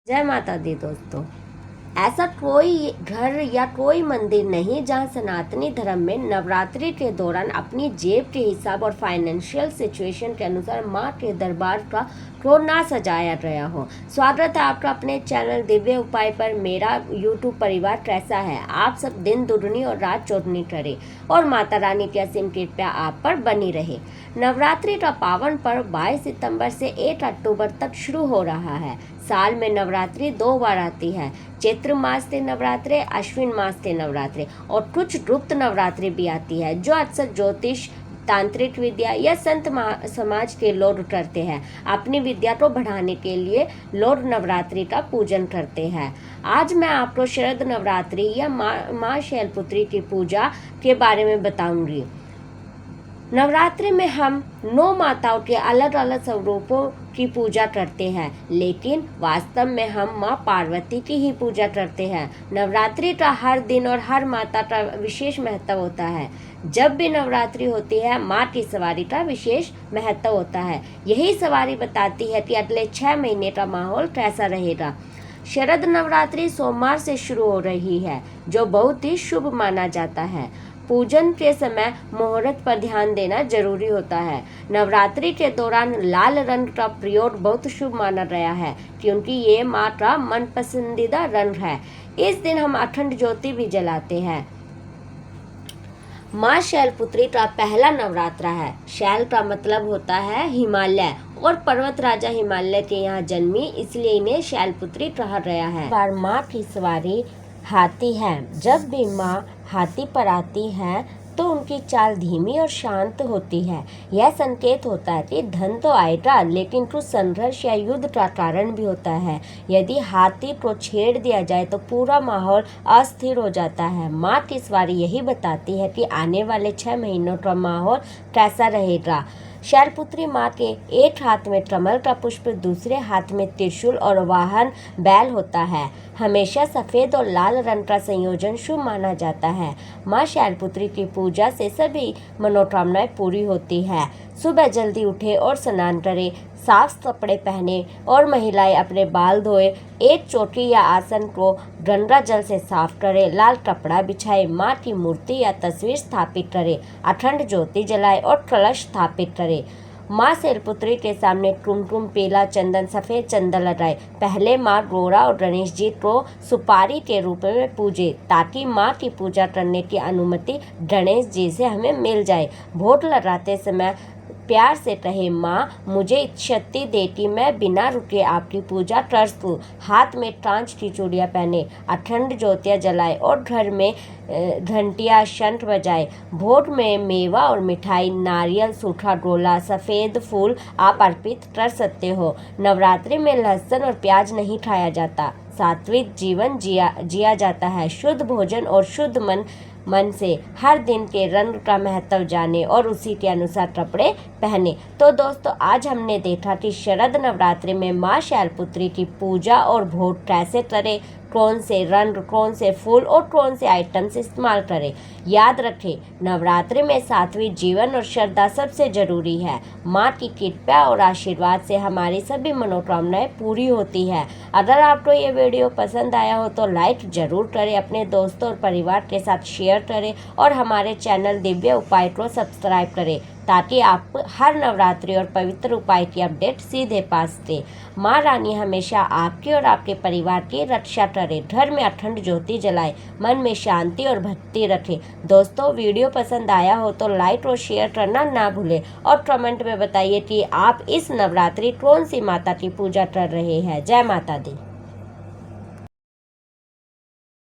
जय माता दी दोस्तों। ऐसा कोई घर या कोई मंदिर नहीं जहां सनातनी धर्म में नवरात्रि के दौरान अपनी जेब के हिसाब और फाइनेंशियल सिचुएशन के अनुसार मां के दरबार को ना सजाया गया हो। स्वागत है आपका अपने चैनल दिव्य उपाय पर। मेरा यूट्यूब परिवार कैसा है? आप सब दिन दुगनी और रात चौगुनी करे और माता रानी की असीम कृपा आप पर बनी रहे। नवरात्रि का पावन पर्व 22 सितंबर से 1 अक्टूबर तक शुरू हो रहा है। साल में नवरात्रि 2 बार आती है, चैत्र मास के नवरात्रे, अश्विन मास के नवरात्रे और कुछ गुप्त नवरात्रि भी आती है जो अक्सर ज्योतिष, तांत्रिक विद्या या संत समाज के लोग करते हैं। अपनी विद्या को बढ़ाने के लिए लोग नवरात्रि का पूजन करते हैं। आज मैं आपको शरद नवरात्रि या माँ शैलपुत्री की पूजा के बारे में बताऊंगी। नवरात्रि में हम 9 माताओं के अलग अलग स्वरूपों की पूजा करते हैं, लेकिन वास्तव में हम माँ पार्वती की ही पूजा करते हैं। नवरात्रि का हर दिन और हर माता का विशेष महत्व होता है। जब भी नवरात्रि होती है, माँ की सवारी का विशेष महत्व होता है। यही सवारी बताती है कि अगले 6 महीने का माहौल कैसा रहेगा। शरद नवरात्रि सोमवार से शुरू हो रही है, जो बहुत ही शुभ माना जाता है। पूजन के समय मुहूर्त पर ध्यान देना जरूरी होता है। नवरात्रि के दौरान लाल रंग का प्रयोग बहुत शुभ माना गया है, क्योंकि ये माँ का मन पसंदीदा रंग है। इस दिन हम अखंड ज्योति भी जलाते हैं। माँ शैलपुत्री का पहला नवरात्रा है। शैल का मतलब होता है हिमालय और पर्वत राजा हिमालय के यहाँ जन्मी, इसलिए इन्हें शैलपुत्री कहा गया है। बार माँ की सवारी हाथी है। जब भी माँ हाथी पर आती है तो उनकी चाल धीमी और शांत होती है। यह संकेत होता है कि धन तो आएगा, लेकिन कुछ संघर्ष या युद्ध का कारण भी होता है। यदि हाथी को छेड़ दिया जाए तो पूरा माहौल अस्थिर हो जाता है। माँ की सवारी यही बताती है कि आने वाले 6 महीनों का माहौल कैसा रहेगा। शैलपुत्री माँ के एक हाथ में कमल का पुष्प, दूसरे हाथ में त्रिशूल और वाहन बैल होता है। हमेशा सफ़ेद और लाल रंग का संयोजन शुभ माना जाता है। माँ शैलपुत्री की पूजा से सभी मनोकामनाएं पूरी होती है। सुबह जल्दी उठे और स्नान करें, साफ कपड़े पहने और महिलाएं अपने बाल धोए। एक चौकी या आसन को गंगा जल से साफ करें, लाल कपड़ा बिछाए, माँ की मूर्ति या तस्वीर स्थापित करें, अखंड ज्योति जलाए और कलश स्थापित करें। माँ शैलपुत्री के सामने कुमकुम, पीला चंदन, सफ़ेद चंदन लगाए। पहले माँ गौरा और गणेश जी को सुपारी के रूप में पूजे, ताकि माँ की पूजा करने की अनुमति गणेश जी से हमें मिल जाए। भोग लगाते समय प्यार से कहे, माँ मुझे शक्ति दे कि मैं बिना रुके आपकी पूजा कर सकूं। हाथ में कांच की चूड़ियाँ पहने, अखंड ज्योतियाँ जलाए और घर में घंटियाँ, शंख बजाए। भोग में मेवा और मिठाई, नारियल, सूखा गोला, सफ़ेद फूल आप अर्पित कर सकते हो। नवरात्रि में लहसुन और प्याज नहीं खाया जाता। सात्विक जीवन जिया जाता है। शुद्ध भोजन और शुद्ध मन से हर दिन के रंग का महत्व जाने और उसी के अनुसार कपड़े पहने। तो दोस्तों, आज हमने देखा कि शरद नवरात्रि में माँ शैलपुत्री की पूजा और भोग कैसे करें, कौन से रंग, कौन से फूल और कौन से आइटम्स इस्तेमाल करें। याद रखें, नवरात्रि में सात्विक जीवन और श्रद्धा सबसे जरूरी है। माँ की कृपा और आशीर्वाद से हमारी सभी मनोकामनाएं पूरी होती है। अगर आपको ये वीडियो पसंद आया हो तो लाइक जरूर करें, अपने दोस्तों और परिवार के साथ शेयर करें और हमारे चैनल दिव्य उपाय को सब्सक्राइब करें, ताकि आप हर नवरात्रि और पवित्र उपाय की अपडेट सीधे पा सकें। माँ रानी हमेशा आपकी और आपके परिवार की रक्षा करे, घर में अखंड ज्योति जलाए, मन में शांति और भक्ति रखे। दोस्तों, वीडियो पसंद आया हो तो लाइक और शेयर करना ना भूलें और कमेंट में बताइए कि आप इस नवरात्रि कौन सी माता की पूजा कर रहे हैं। जय माता दी।